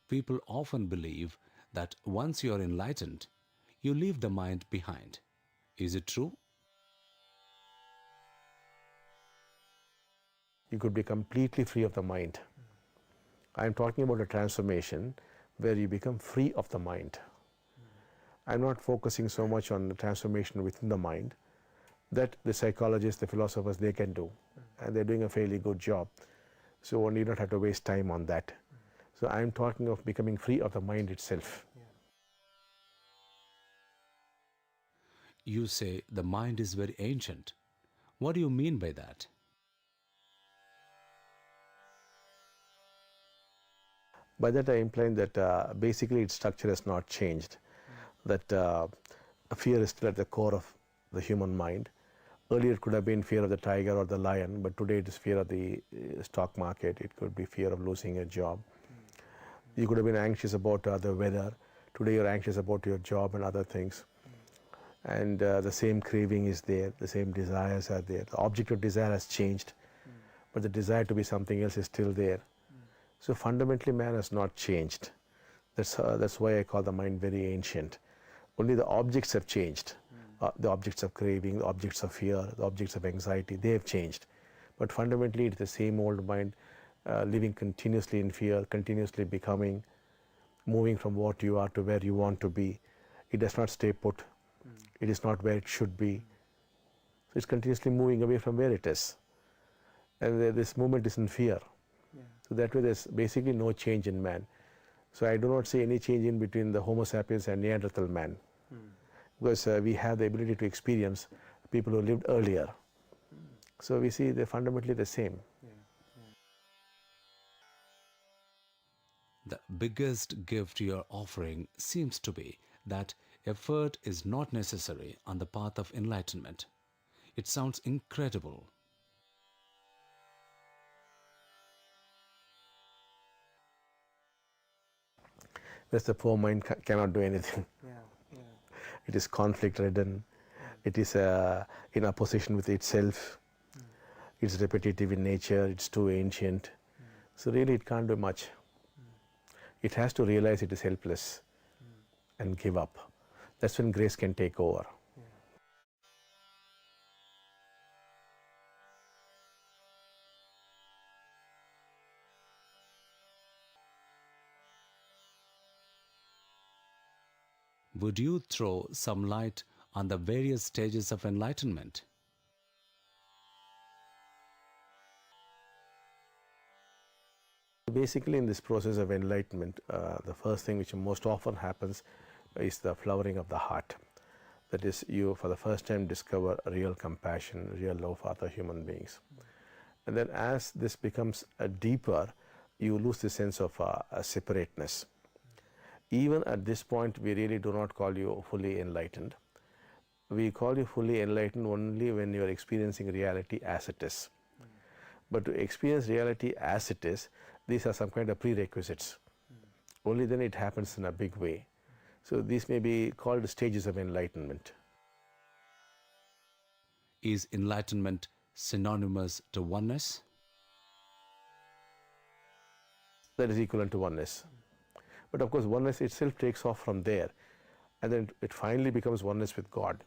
people often believe that once you are enlightened, you leave the mind behind. Is it true? You could be completely free of the mind. I'm talking about a transformation where you become free of the mind. I'm not focusing so much on the transformation within the mind. That the psychologists, the philosophers, they can do. And they're doing a fairly good job. So one need not have to waste time on that. So I'm talking of becoming free of the mind itself. You say the mind is very ancient. What do you mean by that? By that I imply that basically its structure has not changed. That fear is still at the core of the human mind. Earlier it could have been fear of the tiger or the lion, but today it is fear of the stock market. It could be fear of losing a job. You could have been anxious about the weather. Today you're anxious about your job and other things. And the same craving is there, the same desires are there. The object of desire has changed, but the desire to be something else is still there. So fundamentally man has not changed. That's why I call the mind very ancient. Only the objects have changed. The objects of craving, the objects of fear, the objects of anxiety, they have changed. But fundamentally it's the same old mind, living continuously in fear, continuously becoming, moving from what you are to where you want to be. It does not stay put. It is not where it should be. So it's continuously moving away from where it is. And this movement is in fear. So that way there's basically no change in man. So I do not see any change in between the Homo sapiens and Neanderthal man. Because we have the ability to experience people who lived earlier. So we see they're fundamentally the same. The biggest gift you are offering seems to be that effort is not necessary on the path of enlightenment. It sounds incredible. Because the poor mind cannot do anything. It is conflict-ridden. It is in opposition with itself. It's repetitive in nature. It's too ancient. So really it can't do much. It has to realize it is helpless and give up. That's when grace can take over. Would you throw some light on the various stages of enlightenment? Basically in this process of enlightenment, the first thing which most often happens is the flowering of the heart. That is, you for the first time discover real compassion, real love for other human beings. And then as this becomes deeper, you lose the sense of separateness. Even at this point, we really do not call you fully enlightened. We call you fully enlightened only when you are experiencing reality as it is. But to experience reality as it is, these are some kind of prerequisites. Only then it happens in a big way. So these may be called stages of enlightenment. Is enlightenment synonymous to oneness? That is equivalent to oneness. But of course oneness itself takes off from there, and then it finally becomes oneness with God,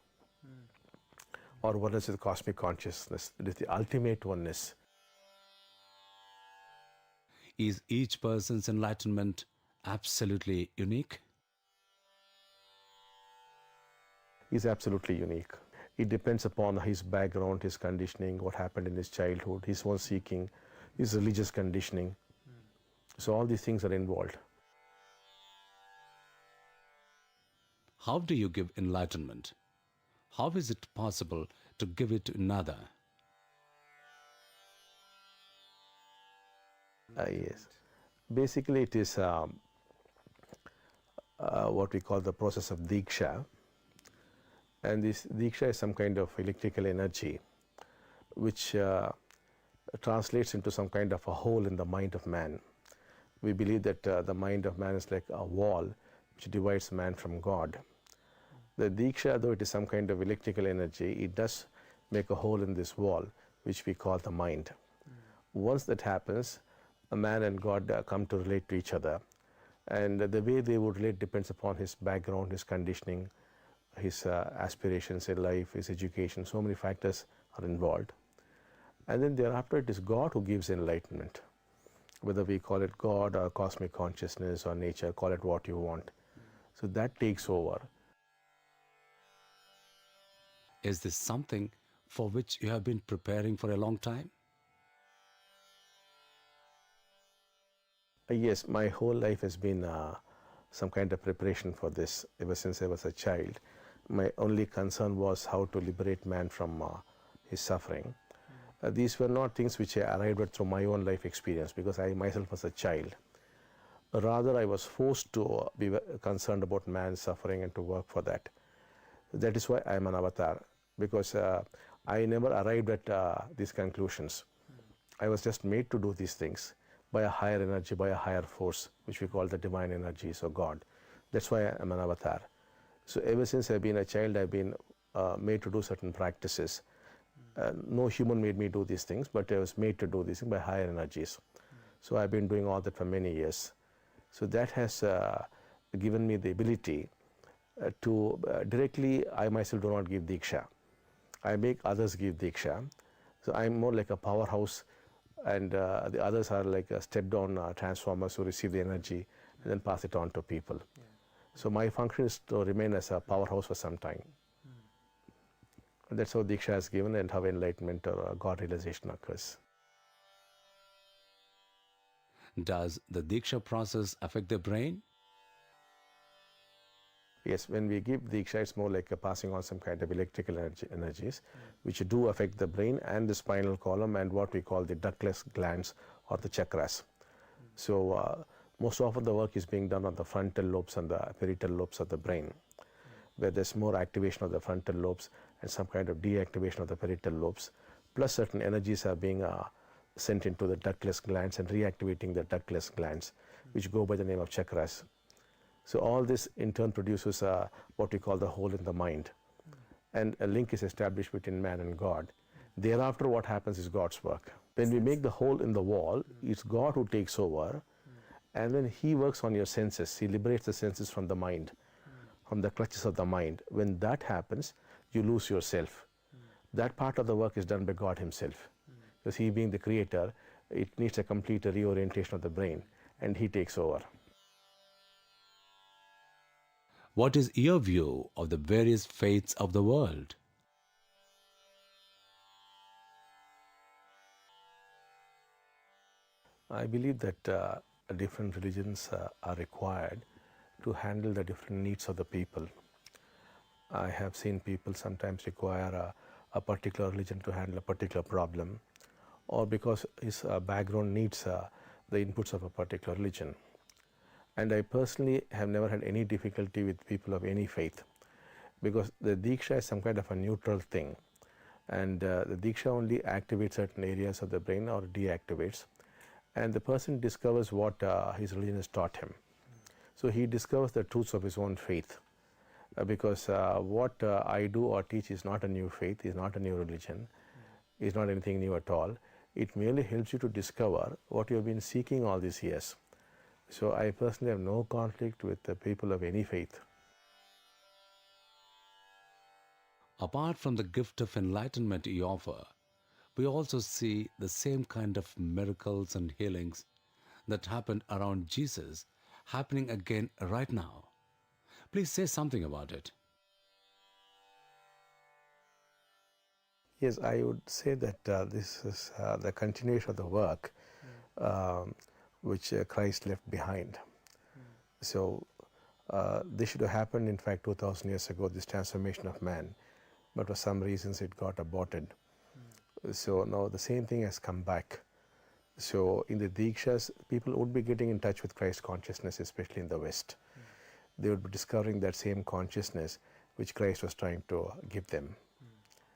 or oneness with cosmic consciousness. It is the ultimate oneness. Is each person's enlightenment absolutely unique? Is absolutely unique. It depends upon his background, his conditioning, what happened in his childhood, his own seeking, his religious conditioning. So all these things are involved. How do you give enlightenment? How is it possible to give it to another? Yes. Basically it is what we call the process of Diksha. And this Diksha is some kind of electrical energy which translates into some kind of a hole in the mind of man. We believe that the mind of man is like a wall which divides man from God. The Diksha, though it is some kind of electrical energy, it does make a hole in this wall which we call the mind. Once that happens, a man and God come to relate to each other. And the way they would relate depends upon his background, his conditioning, his aspirations in life, his education. So many factors are involved. And then thereafter, it is God who gives enlightenment. Whether we call it God or cosmic consciousness or nature, call it what you want. So that takes over. Is this something for which you have been preparing for a long time? Yes, my whole life has been some kind of preparation for this ever since I was a child. My only concern was how to liberate man from his suffering. These were not things which I arrived at through my own life experience, because I myself was a child. Rather, I was forced to be concerned about man's suffering and to work for that. That is why I am an avatar, because I never arrived at these conclusions. I was just made to do these things by a higher energy, by a higher force, which we call the divine energies or God. That's why I am an avatar. So ever since I've been a child, I've been made to do certain practices. No human made me do these things, but I was made to do these things by higher energies. So I've been doing all that for many years. So that has given me the ability to directly, I myself do not give Diksha. I make others give Diksha. So I'm more like a powerhouse, and the others are like stepped-on transformers who receive the energy and then pass it on to people. Yeah. So my function is to remain as a powerhouse for some time. That's how Diksha is given and how enlightenment or God realization occurs. Does the Diksha process affect the brain? Yes, when we give Diksha, it's more like passing on some kind of electrical energies, which do affect the brain and the spinal column and what we call the ductless glands or the chakras. So most often the work is being done on the frontal lobes and the parietal lobes of the brain, where there's more activation of the frontal lobes and some kind of deactivation of the parietal lobes, plus certain energies are being sent into the ductless glands and reactivating the ductless glands, which go by the name of chakras. So all this in turn produces what we call the hole in the mind. And a link is established between man and God. Thereafter what happens is God's work. When we make the hole in the wall, it's God who takes over, and then He works on your senses. He liberates the senses from the mind, from the clutches of the mind. When that happens, you lose yourself. That part of the work is done by God Himself. Because He being the creator, it needs a complete reorientation of the brain, and He takes over. What is your view of the various faiths of the world? I believe that different religions are required to handle the different needs of the people. I have seen people sometimes require a particular religion to handle a particular problem, or because his background needs the inputs of a particular religion. And I personally have never had any difficulty with people of any faith, because the Diksha is some kind of a neutral thing, and the Diksha only activates certain areas of the brain or deactivates, and the person discovers what his religion has taught him. So he discovers the truths of his own faith, because what I do or teach is not a new faith, is not a new religion, is not anything new at all. It merely helps you to discover what you have been seeking all these years. So I personally have no conflict with the people of any faith. Apart from the gift of enlightenment you offer, we also see the same kind of miracles and healings that happened around Jesus happening again right now. Please say something about it. Yes, I would say that this is the continuation of the work which Christ left behind. So this should have happened, in fact, 2000 years ago, this transformation of man, but for some reasons it got aborted. So now the same thing has come back. So in the Dikshas, people would be getting in touch with Christ consciousness, especially in the West. They would be discovering that same consciousness which Christ was trying to give them.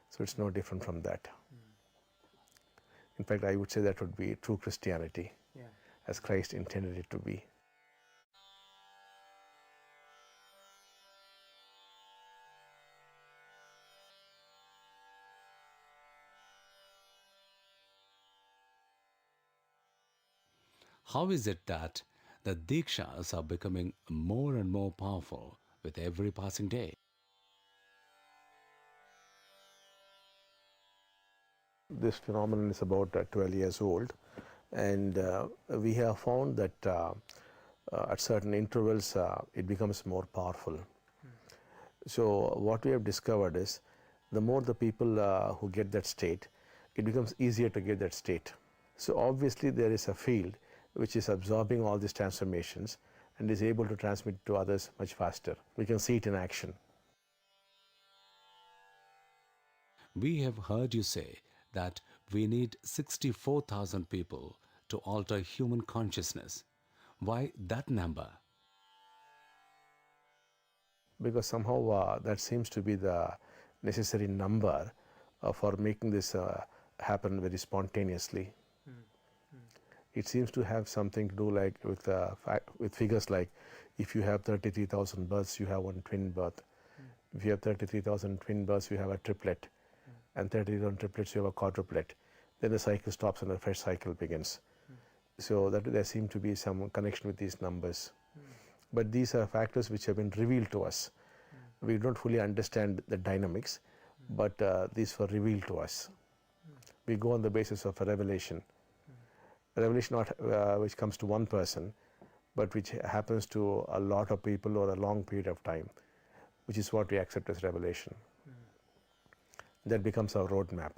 So it's no different from that. In fact, I would say that would be true Christianity, as Christ intended it to be. How is it that the Dikshas are becoming more and more powerful with every passing day. This phenomenon is about 12 years old, and we have found that at certain intervals it becomes more powerful. So what we have discovered is the more the people who get that state, it becomes easier to get that state. So obviously there is a field which is absorbing all these transformations and is able to transmit to others much faster. We can see it in action. We have heard you say that we need 64,000 people to alter human consciousness. Why that number? Because somehow that seems to be the necessary number for making this happen very spontaneously. It seems to have something to do like with figures like if you have 33,000 births, you have one twin birth. If you have 33,000 twin births, you have a triplet. And 33,000 triplets, you have a quadruplet. Then the cycle stops and a fresh cycle begins. So that there seems to be some connection with these numbers. But these are factors which have been revealed to us. We don't fully understand the dynamics, but these were revealed to us. We go on the basis of a revelation. A revelation not which comes to one person, but which happens to a lot of people over a long period of time, which is what we accept as revelation. That becomes our roadmap.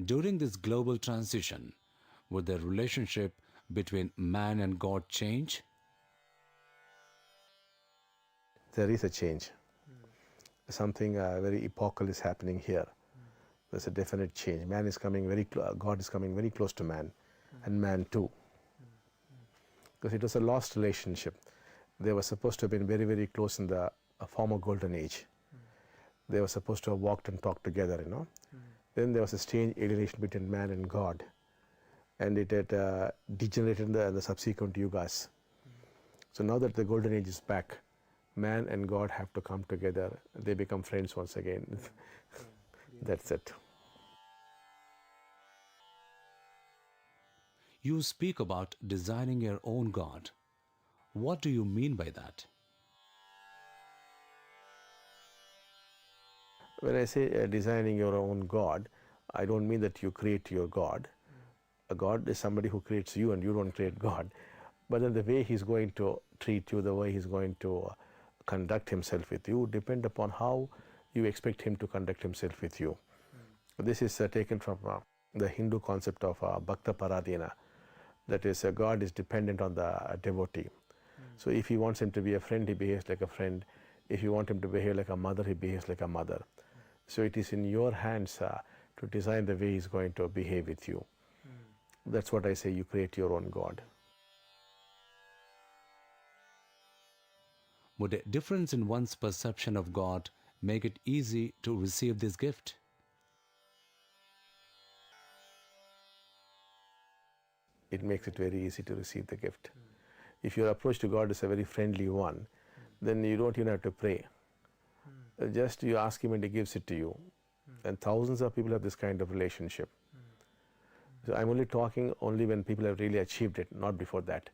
During this global transition, would the relationship between man and God change? There is a change. Something very epochal is happening here. There's a definite change. Man is coming God is coming very close to man, and man too. Because it was a lost relationship. They were supposed to have been very, very close in the former golden age. They were supposed to have walked and talked together, you know. Then there was a strange alienation between man and God, and it had degenerated in the subsequent yugas. So now that the golden age is back, man and God have to come together. They become friends once again. That's it. You speak about designing your own God. What do you mean by that? When I say designing your own God, I don't mean that you create your God. A God is somebody who creates you and you don't create God. But then the way he's going to treat you, the way he's going to conduct himself with you, depend upon how you expect him to conduct himself with you. This is taken from the Hindu concept of Bhakta Paradina. That is, God is dependent on the devotee. So if he wants him to be a friend, he behaves like a friend. If you want him to behave like a mother, he behaves like a mother. So it is in your hands to design the way he's going to behave with you. That's what I say, you create your own God. Would a difference in one's perception of God make it easy to receive this gift? It makes it very easy to receive the gift. If your approach to God is a very friendly one, then you don't even have to pray. Just you ask him and he gives it to you. And thousands of people have this kind of relationship. So I'm only talking only when people have really achieved it, not before that.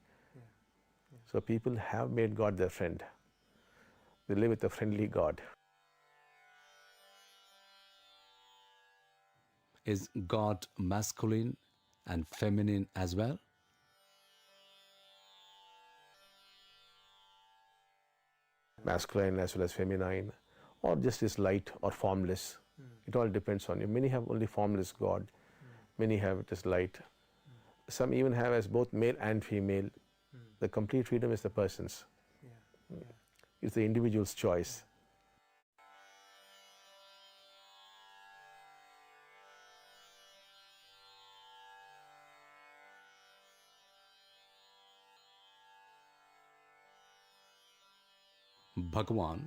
So people have made God their friend. They live with a friendly God. Is God masculine and feminine as well? Masculine as well as feminine, or just is light or formless. It all depends on you. Many have only formless God. Many have it as light. Some even have as both male and female. The complete freedom is the person's. It's the individual's choice. Bhagavan,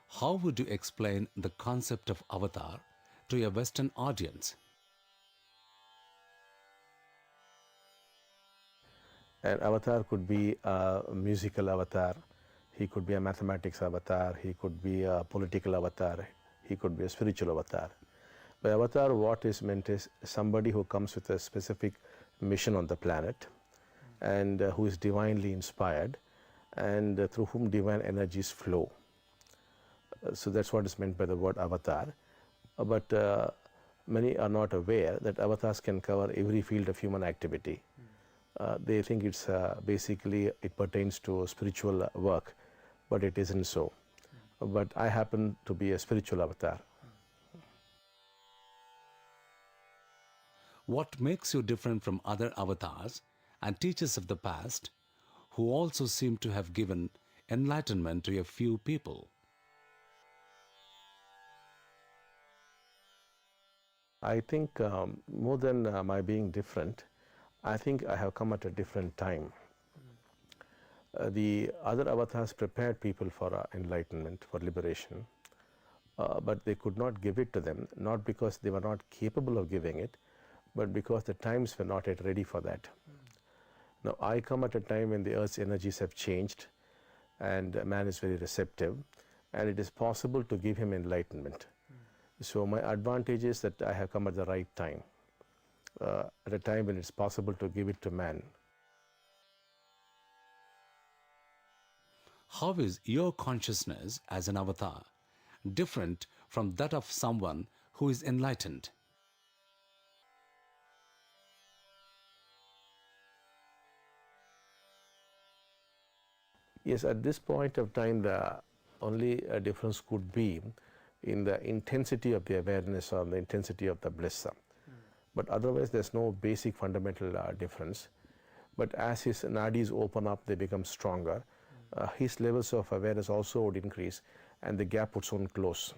how would you explain the concept of avatar to a Western audience? An avatar could be a musical avatar. He could be a mathematics avatar, he could be a political avatar, he could be a spiritual avatar. By avatar, what is meant is somebody who comes with a specific mission on the planet and who is divinely inspired and through whom divine energies flow. So that's what is meant by the word avatar. But many are not aware that avatars can cover every field of human activity. They think it's basically it pertains to spiritual work, but it isn't so. But I happen to be a spiritual avatar. What makes you different from other avatars and teachers of the past who also seem to have given enlightenment to a few people? I think more than my being different, I think I have come at a different time. The other avatars prepared people for enlightenment, for liberation, but they could not give it to them, not because they were not capable of giving it, but because the times were not yet ready for that. Now, I come at a time when the earth's energies have changed and man is very receptive, and it is possible to give him enlightenment. So my advantage is that I have come at the right time, at a time when it's possible to give it to man. How is your consciousness as an avatar different from that of someone who is enlightened? Yes, at this point of time, the only difference could be in the intensity of the awareness or the intensity of the bliss. But otherwise, there's no basic fundamental difference. But as his nadis open up, they become stronger. His levels of awareness also would increase, and the gap would soon close.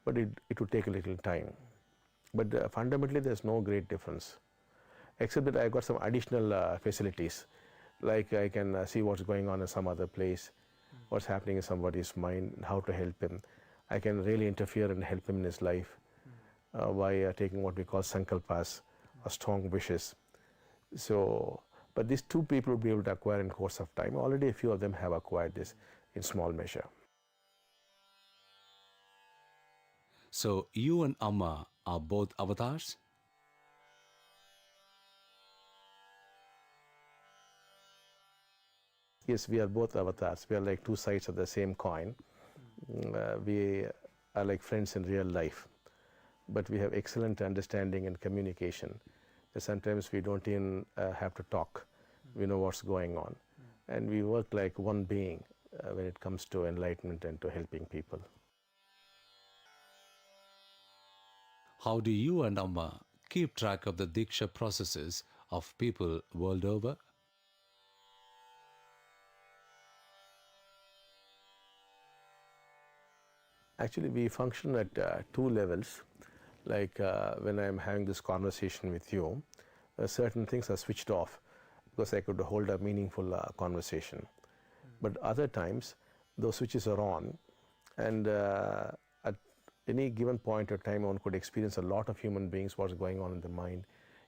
But it would take a little time. But fundamentally, there's no great difference, except that I got some additional facilities. Like I can see what's going on in some other place, what's happening in somebody's mind, how to help him. I can really interfere and help him in his life by taking what we call sankalpas, or strong wishes. So, but these two people will be able to acquire in course of time. Already a few of them have acquired this in small measure. So you and Amma are both avatars? Yes, we are both avatars. We are like two sides of the same coin. We are like friends in real life, but we have excellent understanding and communication. Sometimes we don't even have to talk. We know what's going on. And we work like one being when it comes to enlightenment and to helping people. How do you and Amma keep track of the Diksha processes of people world over? Actually, we function at two levels. Like when I'm having this conversation with you, certain things are switched off because I could hold a meaningful conversation. But other times, those switches are on, and at any given point of time, one could experience a lot of human beings, what's going on in their mind,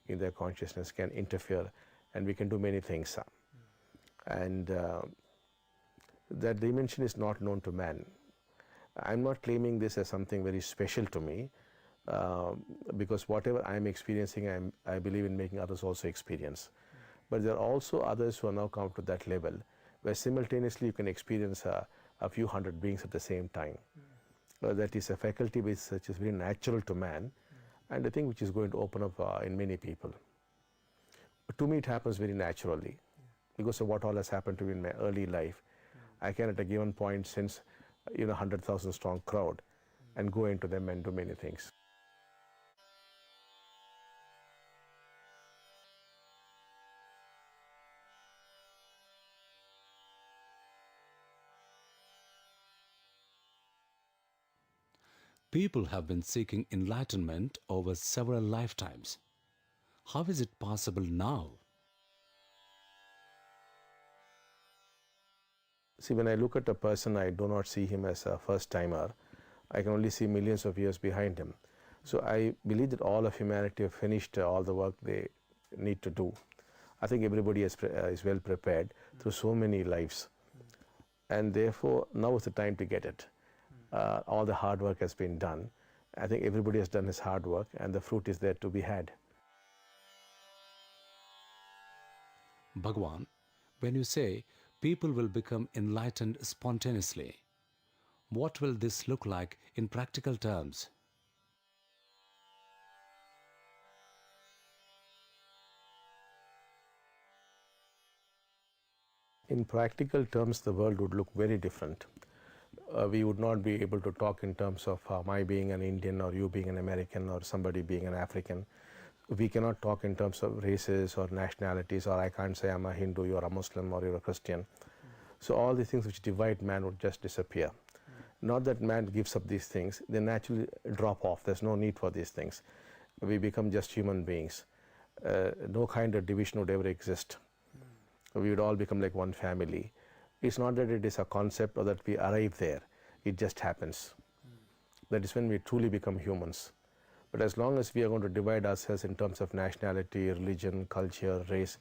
in their consciousness, can interfere, and we can do many things. And that dimension is not known to man. I'm not claiming this as something very special to me, because whatever I'm experiencing, I believe in making others also experience. But there are also others who are now come to that level, where simultaneously you can experience a few hundred beings at the same time. That is a faculty which is very natural to man, and I think which is going to open up in many people. But to me, it happens very naturally, because of what all has happened to me in my early life. I can at a given point sense 100,000 strong crowd and go into them and do many things. People have been seeking enlightenment over several lifetimes. How is it possible now? See, when I look at a person, I do not see him as a first-timer. I can only see millions of years behind him. So I believe that all of humanity have finished all the work they need to do. I think everybody is well prepared through so many lives. and therefore now is the time to get it. All the hard work has been done. I think everybody has done his hard work, and the fruit is there to be had. Bhagwan, when you say people will become enlightened spontaneously, what will this look like in practical terms? In practical terms, the world would look very different. We would not be able to talk in terms of my being an Indian or you being an American or somebody being an African. We cannot talk in terms of races or nationalities, or I can't say I'm a Hindu, you're a Muslim, or you're a Christian. So all the things which divide man would just disappear. Not that man gives up these things, they naturally drop off. There's no need for these things. We become just human beings. No kind of division would ever exist. We would all become like one family. It's not that it is a concept or that we arrive there. It just happens. That is when we truly become humans. But as long as we are going to divide ourselves in terms of nationality, religion, culture, race,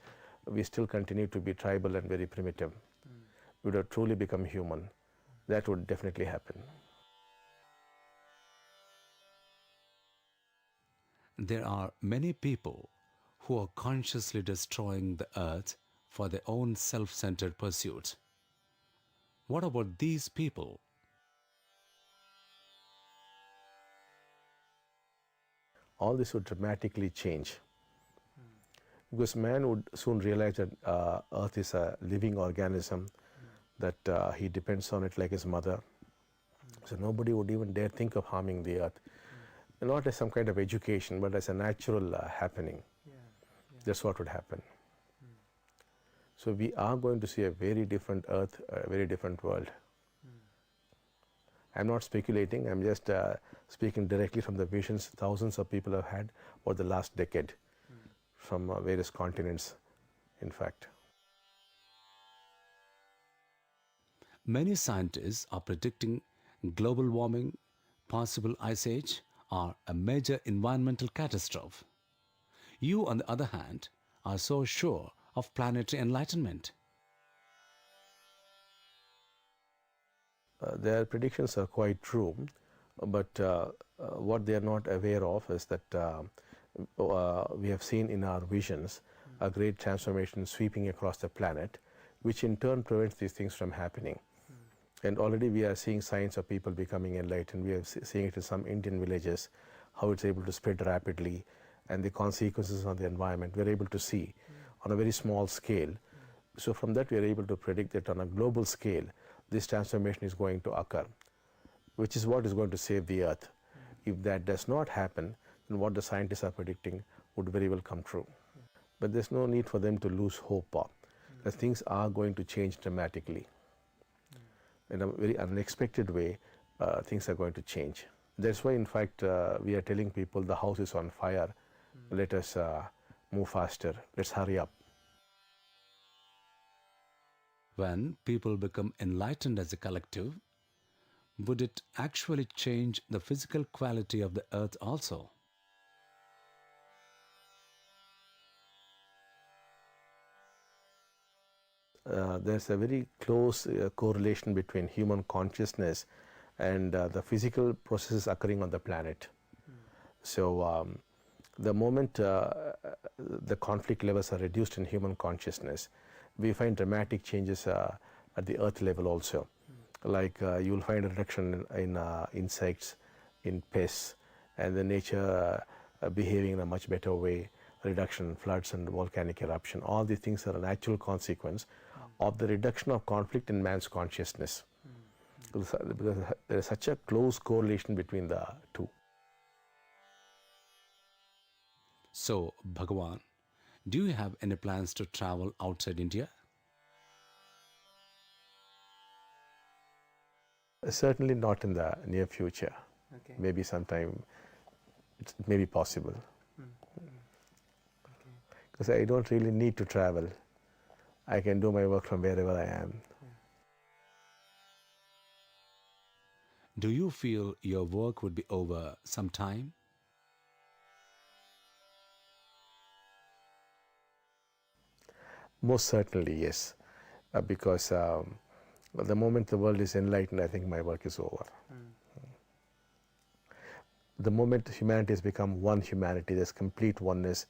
we still continue to be tribal and very primitive. We would have truly become human. That would definitely happen. There are many people who are consciously destroying the earth for their own self-centered pursuits. What about these people? All this would dramatically change. Because man would soon realize that earth is a living organism, that he depends on it like his mother. So nobody would even dare think of harming the earth. Not as some kind of education, but as a natural happening. That's what would happen. So we are going to see a very different earth, a very different world. I'm not speculating, I'm just speaking directly from the visions thousands of people have had over the last decade from various continents, in fact. Many scientists are predicting global warming, possible ice age, or a major environmental catastrophe. You, on the other hand, are so sure of planetary enlightenment. Their predictions are quite true, but what they are not aware of is that we have seen in our visions a great transformation sweeping across the planet, which in turn prevents these things from happening. And already we are seeing signs of people becoming enlightened. We are seeing it in some Indian villages, how it's able to spread rapidly, and the consequences on the environment we're able to see on a very small scale. So from that we are able to predict that on a global scale, this transformation is going to occur, which is what is going to save the earth. If that does not happen, then what the scientists are predicting would very well come true. But there's no need for them to lose hope. That things are going to change dramatically. In a very unexpected way, things are going to change. That's why, in fact, we are telling people the house is on fire. Let us move faster. Let's hurry up. When people become enlightened as a collective, would it actually change the physical quality of the earth also? There's a very close correlation between human consciousness and the physical processes occurring on the planet. So the moment the conflict levels are reduced in human consciousness, we find dramatic changes at the earth level also. Like you will find a reduction in insects, in pests, and the nature behaving in a much better way, reduction in floods and volcanic eruption. All these things are a natural consequence of the reduction of conflict in man's consciousness. Because there is such a close correlation between the two. So, Bhagwan, do you have any plans to travel outside India? Certainly not in the near future. Okay. Maybe sometime it may be possible. Because I don't really need to travel. I can do my work from wherever I am. Do you feel your work would be over sometime? Most certainly, yes. Because But the moment the world is enlightened, I think my work is over. The moment humanity has become one humanity, there's complete oneness,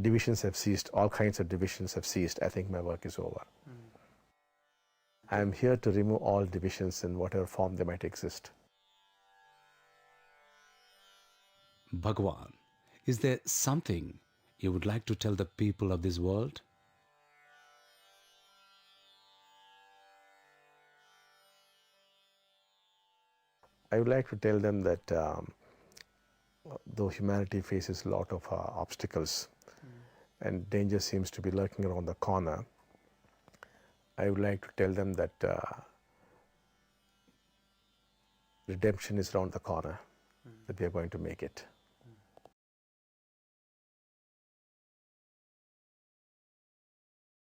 divisions have ceased, all kinds of divisions have ceased, I think my work is over. I am here to remove all divisions in whatever form they might exist. Bhagavan, is there something you would like to tell the people of this world? I would like to tell them that though humanity faces a lot of obstacles and danger seems to be lurking around the corner, I would like to tell them that redemption is around the corner, that we are going to make it.